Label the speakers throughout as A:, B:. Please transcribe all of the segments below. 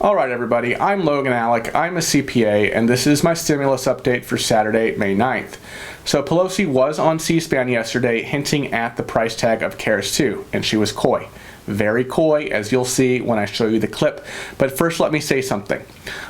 A: Alright everybody, I'm Logan Alec, I'm a CPA, and this is my stimulus update for Saturday, May 9th. So Pelosi was on C-SPAN yesterday hinting at the price tag of CARES 2, and she was coy. Very coy, as you'll see when I show you the clip. But first let me say something.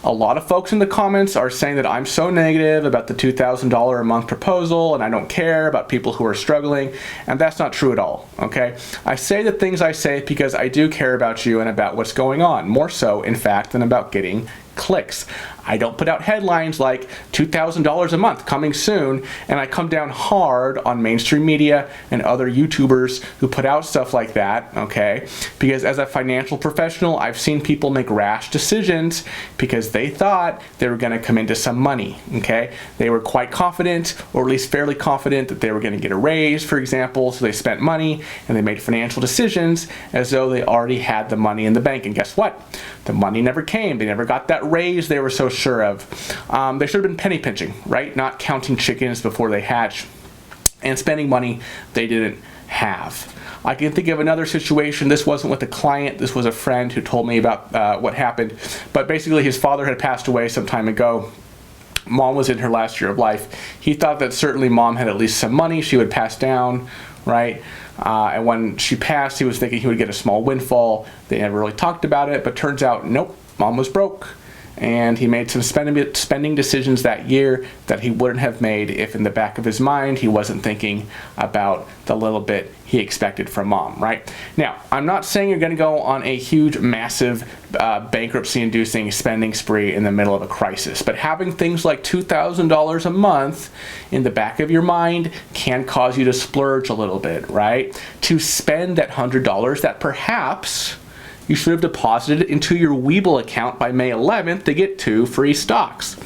A: A lot of folks in the comments are saying that I'm so negative about the $2,000 a month proposal and I don't care about people who are struggling, and that's not true at all, okay? I say the things I say because I do care about you and about what's going on, more so, in fact, than about getting clicks. I don't put out headlines like $2,000 a month coming soon, and I come down hard on mainstream media and other YouTubers who put out stuff like that, okay? Because as a financial professional, I've seen people make rash decisions because they thought they were going to come into some money, okay? They were quite confident, or at least fairly confident, that they were going to get a raise, for example, so they spent money and they made financial decisions as though they already had the money in the bank. And guess what? The money never came. They never got that raise they were so sure of. They should have been penny pinching, right? Not counting chickens before they hatch and spending money they didn't have. I can think of another situation. This wasn't with a client. This was a friend who told me about what happened. But basically his father had passed away some time ago. Mom was in her last year of life. He thought that certainly mom had at least some money she would pass down, right? And when she passed, he was thinking he would get a small windfall. They never really talked about it, but turns out, nope, mom was broke. And he made some spending decisions that year that he wouldn't have made if in the back of his mind he wasn't thinking about the little bit he expected from mom, right? Now, I'm not saying you're going to go on a huge, massive, bankruptcy-inducing spending spree in the middle of a crisis, but having things like $2,000 a month in the back of your mind can cause you to splurge a little bit, right? To spend that $100 that perhaps you should have deposited into your Webull account by May 11th to get 2 free stocks.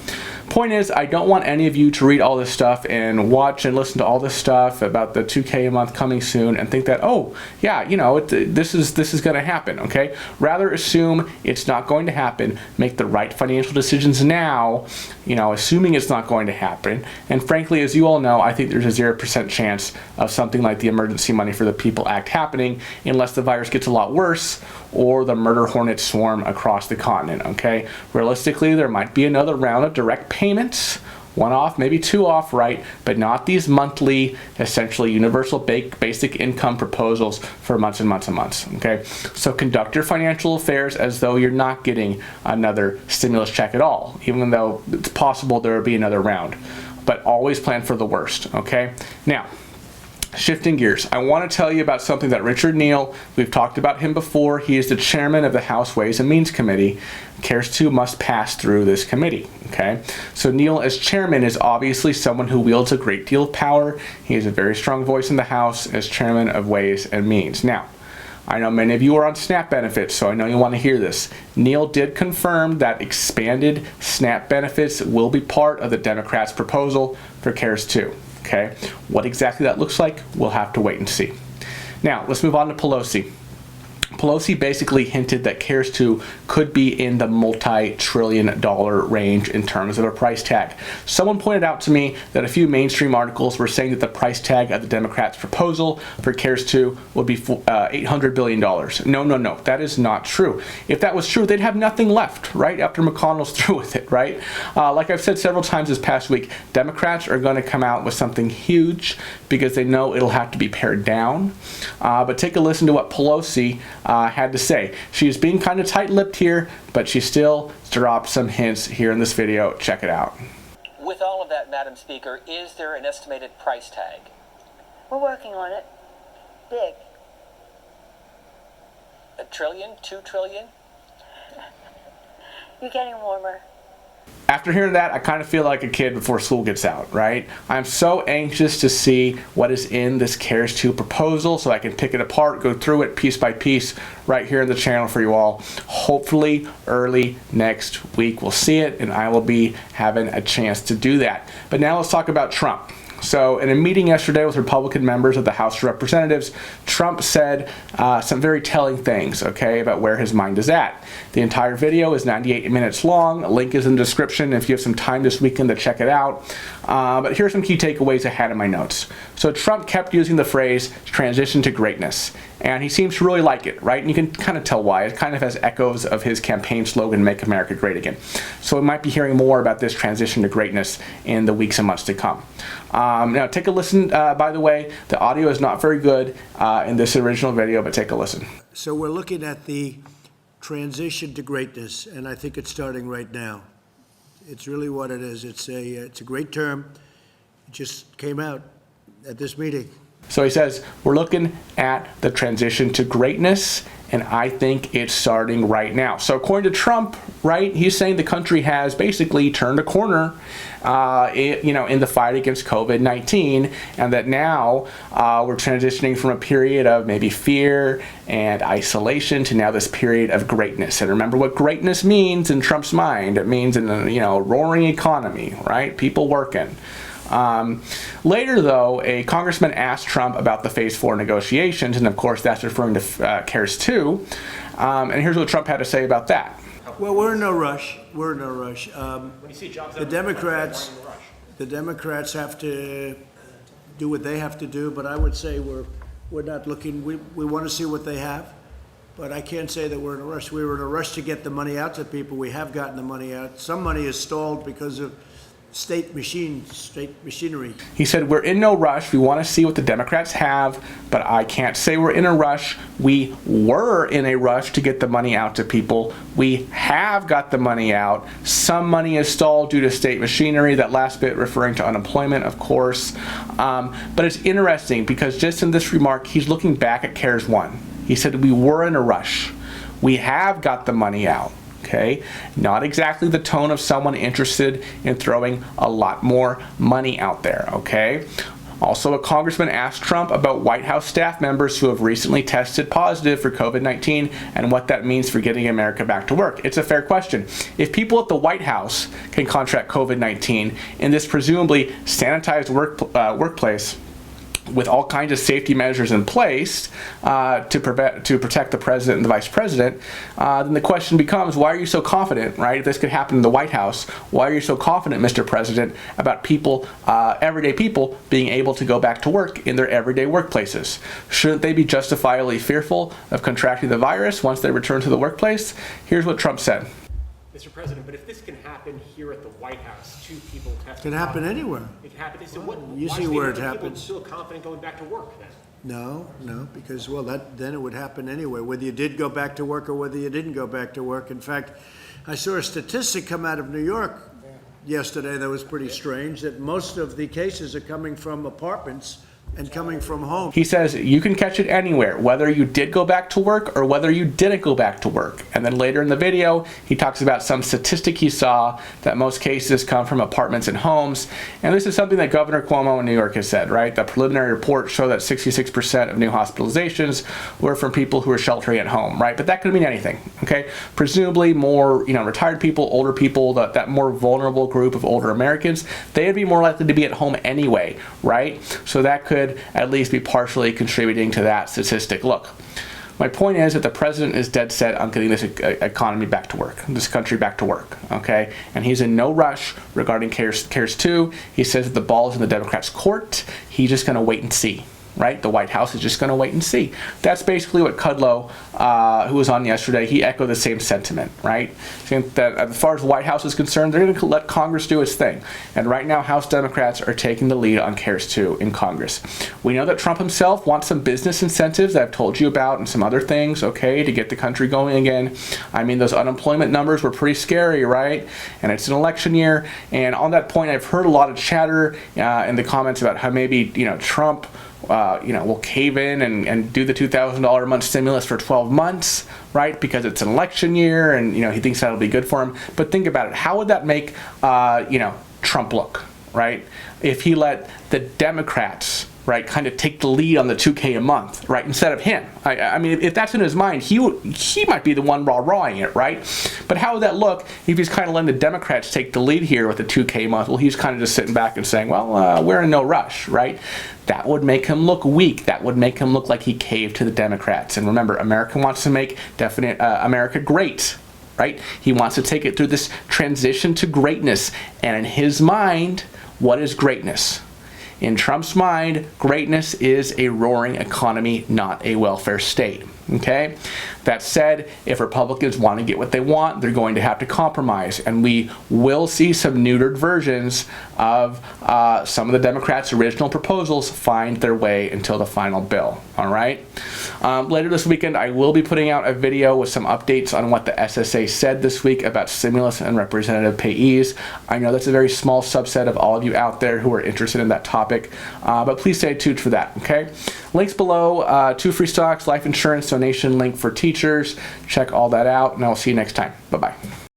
A: Point is, I don't want any of you to read all this stuff and watch and listen to all this stuff about the $2K a month coming soon and think that, oh, yeah, you know, this is going to happen, okay? Rather assume it's not going to happen. Make the right financial decisions now, you know, assuming it's not going to happen. And frankly, as you all know, I think there's a 0% chance of something like the Emergency Money for the People Act happening unless the virus gets a lot worse or the murder hornets swarm across the continent, okay? Realistically, there might be another round of direct payments, one off, maybe 2 off, right? But not these monthly, essentially universal basic income proposals for months and months and months, okay? So conduct your financial affairs as though you're not getting another stimulus check at all, even though it's possible there will be another round. But always plan for the worst, okay? Now, shifting gears, I want to tell you about something that Richard Neal, we've talked about him before. He is the chairman of the House Ways and Means Committee. CARES 2 must pass through this committee, okay? So Neal, as chairman, is obviously someone who wields a great deal of power. He has a very strong voice in the House as chairman of Ways and Means. Now, I know many of you are on SNAP benefits, so I know you want to hear this. Neal did confirm that expanded SNAP benefits will be part of the Democrats' proposal for CARES 2. Okay, what exactly that looks like, we'll have to wait and see. Now, let's move on to Pelosi. Pelosi basically hinted that CARES 2 could be in the multi-trillion-dollar range in terms of a price tag. Someone pointed out to me that a few mainstream articles were saying that the price tag of the Democrats' proposal for CARES 2 would be $800 billion. No, that is not true. If that was true, they'd have nothing left, right, after McConnell's through with it, right? Like I've said several times this past week, Democrats are going to come out with something huge because they know it'll have to be pared down. But take a listen to what Pelosi had to say. She's being kind of tight-lipped here, but she still dropped some hints here in this video. Check it out.
B: With all of that, Madam Speaker, is there an estimated price tag?
C: We're working on it. Big.
B: $1 trillion? $2 trillion?
C: You're getting warmer.
A: After hearing that, I kind of feel like a kid before school gets out, right? I'm so anxious to see what is in this CARES 2 proposal so I can pick it apart, go through it piece by piece right here in the channel for you all. Hopefully early next week we'll see it and I will be having a chance to do that. But now let's talk about Trump. So in a meeting yesterday with Republican members of the House of Representatives, Trump said some very telling things, okay, about where his mind is at. The entire video is 98 minutes long. A link is in the description if you have some time this weekend to check it out. But here are some key takeaways I had in my notes. So Trump kept using the phrase transition to greatness. And he seems to really like it, right? And you can kind of tell why. It kind of has echoes of his campaign slogan, Make America Great Again. So we might be hearing more about this transition to greatness in the weeks and months to come. Now take a listen, by the way, the audio is not very good in this original video, but take a listen.
D: So we're looking at the transition to greatness, and I think it's starting right now. It's really what it is. It's a great term. It just came out at this meeting.
A: So he says, we're looking at the transition to greatness, and I think it's starting right now. So according to Trump, right, he's saying the country has basically turned a corner, in the fight against COVID-19, and that now we're transitioning from a period of maybe fear and isolation to now this period of greatness. And remember what greatness means in Trump's mind. It means in a roaring economy, right? People working. Later, though, a congressman asked Trump about the Phase 4 negotiations, and of course that's referring to CARES 2. And here's what Trump had to say about that.
D: Well, we're in no rush. We're in no rush. The Democrats have to do what they have to do, but I would say we're not looking. We want to see what they have, but I can't say that we're in a rush. We were in a rush to get the money out to people. We have gotten the money out. Some money is stalled because of state machinery.
A: He said, we're in no rush. We want to see what the Democrats have, but I can't say we're in a rush. We were in a rush to get the money out to people. We have got the money out. Some money is stalled due to state machinery. That last bit referring to unemployment, of course. But it's interesting because just in this remark, he's looking back at CARES 1. He said, we were in a rush. We have got the money out. Okay, not exactly the tone of someone interested in throwing a lot more money out there, okay? Also, a congressman asked Trump about White House staff members who have recently tested positive for COVID-19 and what that means for getting America back to work. It's a fair question. If people at the White House can contract COVID-19 in this presumably sanitized workplace, with all kinds of safety measures in place to protect the president and the vice president, then the question becomes, why are you so confident, right? If this could happen in the White House, why are you so confident, Mr. President, about people, everyday people, being able to go back to work in their everyday workplaces? Shouldn't they be justifiably fearful of contracting the virus once they return to the workplace? Here's what Trump said.
E: Mr. President, but if this can happen here at the White House, 2 people tested.
D: It can happen anywhere.
E: It can happen. So
D: You see where it happens.
E: Still confident going back to work then?
D: No, because then it would happen anyway, whether you did go back to work or whether you didn't go back to work. In fact, I saw a statistic come out of New York yesterday that was pretty strange, that most of the cases are coming from apartments and coming from home.
A: He says you can catch it anywhere, whether you did go back to work or whether you didn't go back to work. And then later in the video, he talks about some statistic he saw that most cases come from apartments and homes. And this is something that Governor Cuomo in New York has said, right? The preliminary reports show that 66% of new hospitalizations were from people who are sheltering at home, right? But that could mean anything, okay? Presumably more, retired people, older people, that more vulnerable group of older Americans, they'd be more likely to be at home anyway, right? So that could at least be partially contributing to that statistic. Look, my point is that the president is dead set on getting this economy back to work, this country back to work, okay? And he's in no rush regarding CARES 2. He says that the ball is in the Democrats' court. He's just going to wait and see, right? The White House is just going to wait and see. That's basically what Kudlow, who was on yesterday, he echoed the same sentiment, right? Saying that as far as the White House is concerned, they're going to let Congress do its thing. And right now, House Democrats are taking the lead on CARES 2 in Congress. We know that Trump himself wants some business incentives that I've told you about and some other things, okay, to get the country going again. I mean, those unemployment numbers were pretty scary, right? And it's an election year. And on that point, I've heard a lot of chatter in the comments about how maybe, Trump will cave in and do the $2,000 a month stimulus for 12 months, right? Because it's an election year and, he thinks that'll be good for him. But think about it. How would that make, Trump look, right? If he let the Democrats, right, kind of take the lead on the $2K a month, right, instead of him. I mean, if that's in his mind, he might be the one rah-rahing it, right? But how would that look if he's kind of letting the Democrats take the lead here with the $2K a month? Well, he's kind of just sitting back and saying, well, we're in no rush, right? That would make him look weak. That would make him look like he caved to the Democrats. And remember, America wants to make America great, right? He wants to take it through this transition to greatness. And in his mind, what is greatness? In Trump's mind, greatness is a roaring economy, not a welfare state. Okay? That said, if Republicans want to get what they want, they're going to have to compromise, and we will see some neutered versions of some of the Democrats' original proposals find their way until the final bill. All right? Later this weekend, I will be putting out a video with some updates on what the SSA said this week about stimulus and representative payees. I know that's a very small subset of all of you out there who are interested in that topic, but please stay tuned for that, okay? Links below, 2 free stocks, life insurance donation link for teachers. Check all that out, and I'll see you next time. Bye-bye.